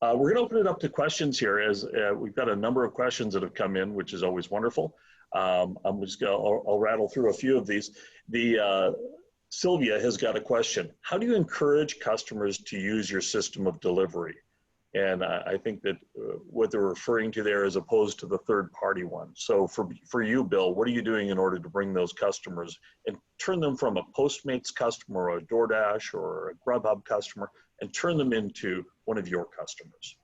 B: We're going to open it up to questions here, as we've got a number of questions that have come in, which is always wonderful. I'll rattle through a few of these. Sylvia has got a question. How do you encourage customers to use your system of delivery? And I think that what they're referring to there as opposed to the third-party one. So for you, Bill, what are you doing in order to bring those customers and turn them from a Postmates customer or a DoorDash or a Grubhub customer and turn them into one of your customers?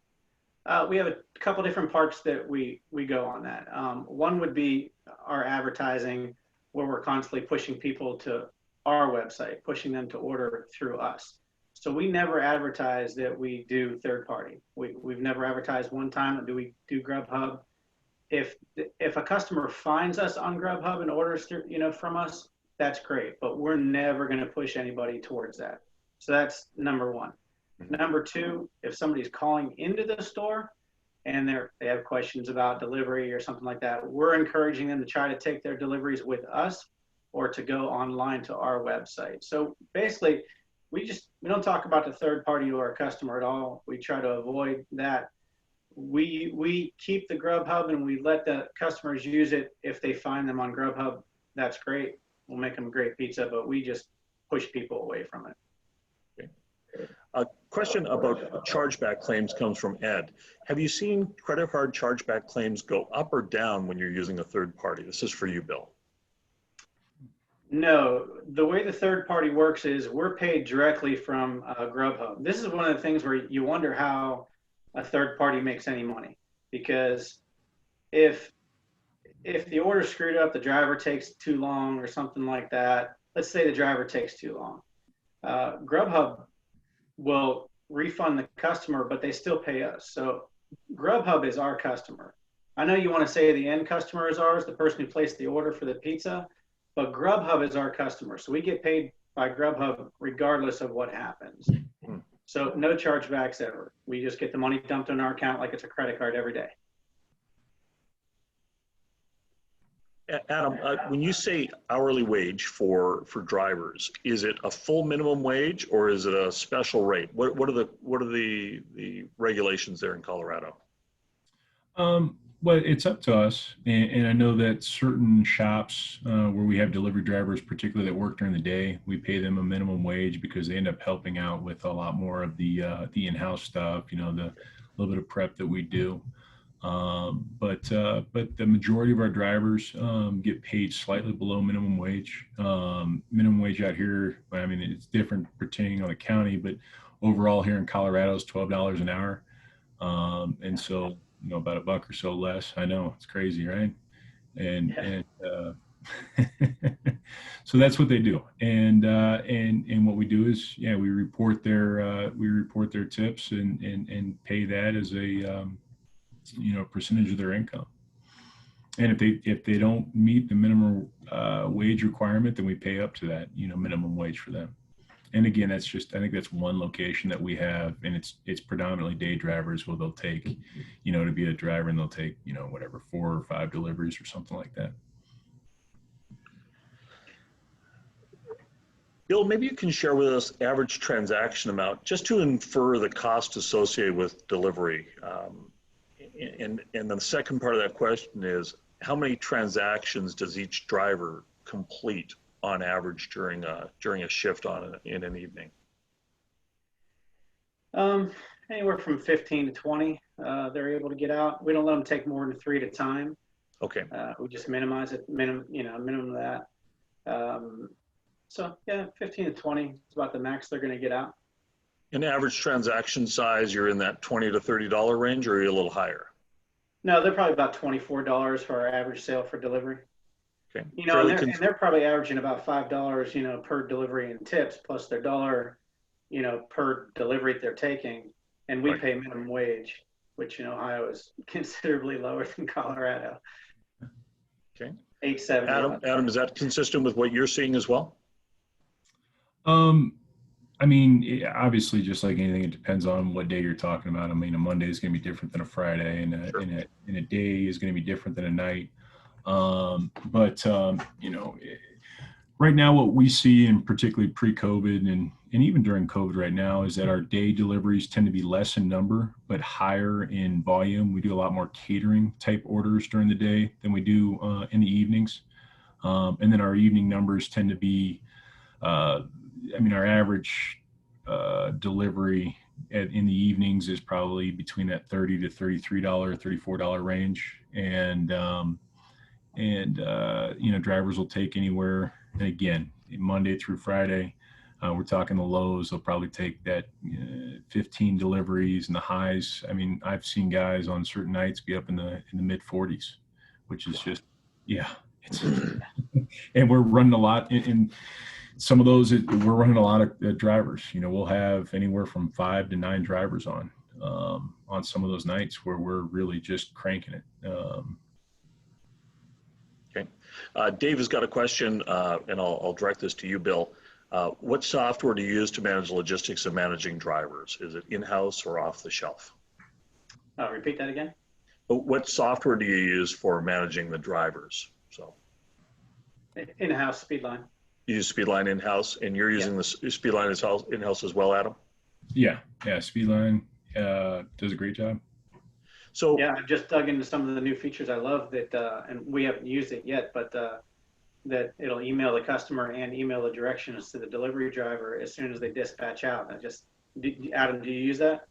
C: We have a couple different parts that we go on that. One would be our advertising, where we're constantly pushing people to our website, pushing them to order through us. So we never advertise that we do third party. We've never advertised one time that we do Grubhub. If a customer finds us on Grubhub and orders through, from us, that's great. But we're never going to push anybody towards that. So that's number one. Number two, if somebody's calling into the store and they have questions about delivery or something like that, we're encouraging them to try to take their deliveries with us or to go online to our website. So basically, we don't talk about the third party to our customer at all. We try to avoid that. We keep the Grubhub and we let the customers use it. If they find them on Grubhub, that's great. We'll make them great pizza, but we just push people away from it.
B: Okay. A question about chargeback claims comes from Ed. Have you seen credit card chargeback claims go up or down when you're using a third party? This is for you, Bill.
C: No, the way the third party works is we're paid directly from Grubhub. This is one of the things where you wonder how a third party makes any money, because if the order's screwed up, the driver takes too long or something like that. Let's say the driver takes too long. Grubhub will refund the customer, but they still pay us. So Grubhub is our customer. I know you want to say the end customer is ours, the person who placed the order for the pizza, but Grubhub is our customer. So we get paid by Grubhub regardless of what happens. So no chargebacks ever. We just get the money dumped on our account like it's a credit card every day.
B: Adam, when you say hourly wage for drivers, is it a full minimum wage or is it a special rate? What are the regulations there in Colorado?
D: Well, it's up to us, and I know that certain shops where we have delivery drivers, particularly that work during the day, we pay them a minimum wage because they end up helping out with a lot more of the in-house stuff, the little bit of prep that we do. But the majority of our drivers get paid slightly below minimum wage. Minimum wage out here, I mean, it's different pertaining on the county, but overall here in Colorado is $12 an hour, and so. About $1 or so less. I know, it's crazy, right? And So that's what they do, and what we do is, yeah, we report their tips and pay that as a percentage of their income. And if they don't meet the minimum wage requirement, then we pay up to that minimum wage for them. And again, I think that's one location that we have, and it's predominantly day drivers. Well, they'll take, to be a driver, and they'll take, whatever, 4 or 5 deliveries or something like that.
B: Bill, maybe you can share with us average transaction amount just to infer the cost associated with delivery. And then the second part of that question is, how many transactions does each driver complete on average during a shift in an evening?
C: Anywhere from 15 to 20, they're able to get out. We don't let them take more than 3 at a time.
B: Okay.
C: We just minimize it, minimum of that. So yeah, 15 to 20 is about the max they're going to get out.
B: An average transaction size, you're in that $20 to $30 range, or are you a little higher?
C: No, they're probably about $24 for our average sale for delivery.
B: Okay.
C: And they're probably averaging about $5, per delivery in tips, plus their dollar, per delivery they're taking. And we pay minimum wage, which, Ohio is considerably lower than Colorado.
B: Okay.
C: $8.70.
B: Adam, is that consistent with what you're seeing as well?
D: I mean, obviously, just like anything, it depends on what day you're talking about. I mean, a Monday is going to be different than a Friday, and a day is going to be different than a night. Right now, what we see, and particularly pre-COVID and even during COVID right now, is that our day deliveries tend to be less in number, but higher in volume. We do a lot more catering type orders during the day than we do in the evenings. And then our evening numbers tend to be, our average delivery in the evenings is probably between that $30 to $33, $34 range. And drivers will take anywhere, and again, Monday through Friday, we're talking the lows, they'll probably take that 15 deliveries, and the highs, I mean, I've seen guys on certain nights be up in the mid 40s, which is just, it's and we're running a lot in some of those. We're running a lot of drivers. We'll have anywhere from 5 to 9 drivers on some of those nights where we're really just cranking it.
B: Okay. Dave has got a question, and I'll direct this to you, Bill. What software do you use to manage logistics of managing drivers? Is it in-house or off the shelf?
C: Repeat that again.
B: What software do you use for managing the drivers? So,
C: in-house SpeedLine.
B: You use SpeedLine in-house, and you're using the SpeedLine in-house as well, Adam?
D: Yeah, SpeedLine does a great job.
B: So
C: yeah, I've just dug into some of the new features. I love that, and we haven't used it yet, but that it'll email the customer and email the directions to the delivery driver as soon as they dispatch out. Adam, do you use that?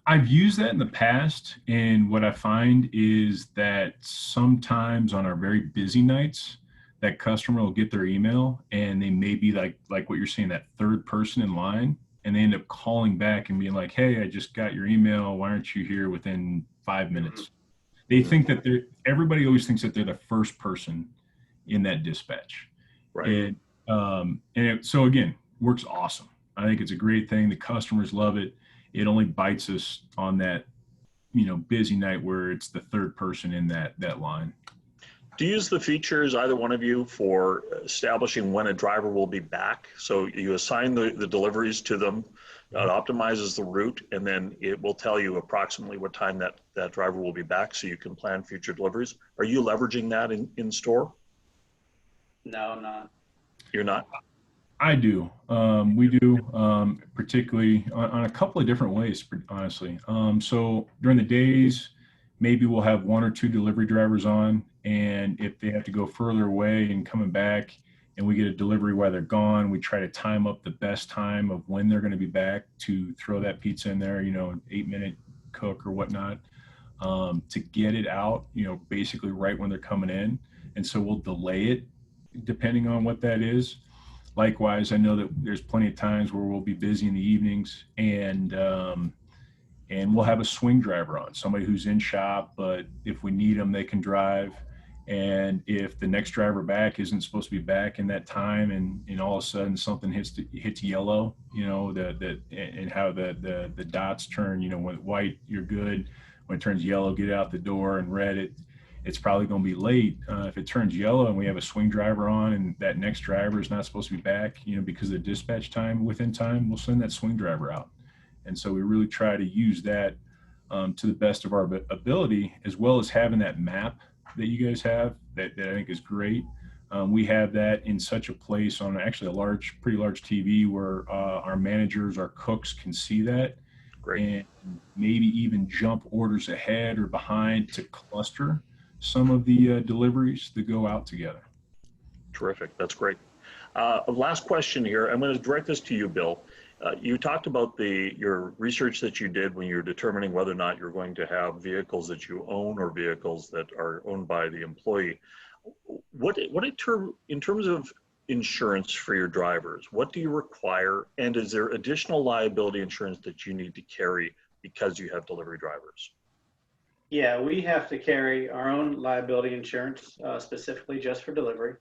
D: I've used that in the past, and what I find is that sometimes on our very busy nights, that customer will get their email and they may be like what you're saying, that third person in line, and they end up calling back and being like, "Hey, I just got your email. Why aren't you here within 5 minutes?" They think that everybody always thinks that they're the first person in that dispatch.
B: right.
D: So again, works awesome. I think it's a great thing. The customers love it. It only bites us on that, busy night where it's the third person in that line.
B: Do you use the features, either one of you, for establishing when a driver will be back? So you assign the deliveries to them, it optimizes the route, and then it will tell you approximately what time that driver will be back, so you can plan future deliveries. Are you leveraging that in store?
C: No, I'm not.
B: You're not?
D: I do. We do, particularly on a couple of different ways, honestly. So during the days, maybe we'll have 1 or 2 delivery drivers on, and if they have to go further away and coming back and we get a delivery while they're gone, we try to time up the best time of when they're going to be back to throw that pizza in there, an 8-minute cook or whatnot, to get it out, basically right when they're coming in. And so we'll delay it depending on what that is. Likewise, I know that there's plenty of times where we'll be busy in the evenings, and we'll have a swing driver on, somebody who's in shop, but if we need them, they can drive. And if the next driver back isn't supposed to be back in that time, and all of a sudden something hits yellow, you know, and how the dots turn, you know, when white, you're good. When it turns yellow, get out the door, and red, it's probably going to be late. If it turns yellow and we have a swing driver on and that next driver is not supposed to be back, you know, because of the dispatch time, within time, we'll send that swing driver out. And so we really try to use that to the best of our ability, as well as having that map that you guys have that I think is great. We have that in such a place on actually a pretty large TV where our managers, our cooks can see that.
B: Great.
D: And maybe even jump orders ahead or behind to cluster some of the deliveries that go out together.
B: Terrific. That's great. Last question here. I'm going to direct this to you, Bill. You talked about your research that you did when you're determining whether or not you're going to have vehicles that you own or vehicles that are owned by the employee. In terms of insurance for your drivers, what do you require? And is there additional liability insurance that you need to carry because you have delivery drivers?
C: Yeah, we have to carry our own liability insurance specifically just for delivery.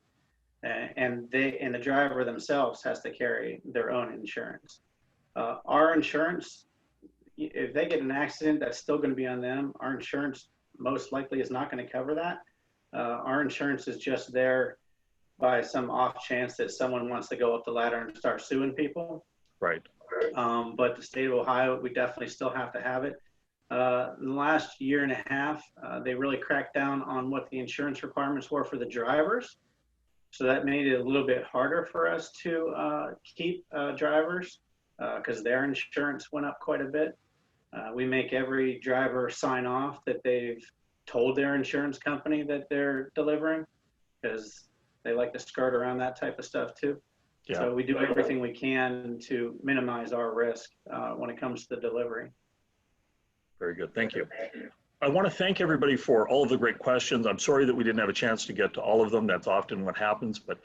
C: And the driver themselves has to carry their own insurance. Our insurance, if they get an accident, that's still going to be on them. Our insurance most likely is not going to cover that. Our insurance is just there by some off chance that someone wants to go up the ladder and start suing people.
B: Right.
C: But the state of Ohio, we definitely still have to have it. In the last year and a half, they really cracked down on what the insurance requirements were for the drivers. So that made it a little bit harder for us to keep drivers because their insurance went up quite a bit. We make every driver sign off that they've told their insurance company that they're delivering, because they like to skirt around that type of stuff too. Yeah. So we do everything we can to minimize our risk when it comes to the delivery.
B: Very good. Thank you. I want to thank everybody for all of the great questions. I'm sorry that we didn't have a chance to get to all of them. That's often what happens. But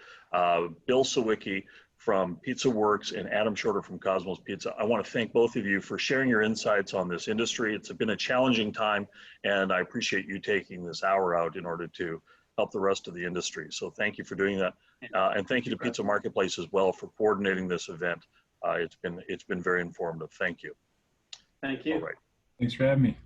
B: Bill Siwicki from Pizza Works and Adam Shorter from Cosmo's Pizza, I want to thank both of you for sharing your insights on this industry. It's been a challenging time, and I appreciate you taking this hour out in order to help the rest of the industry. So thank you for doing that. And thank you to Pizza Marketplace as well for coordinating this event. It's been very informative. Thank you.
C: Thank you.
B: All right.
D: Thanks for having me.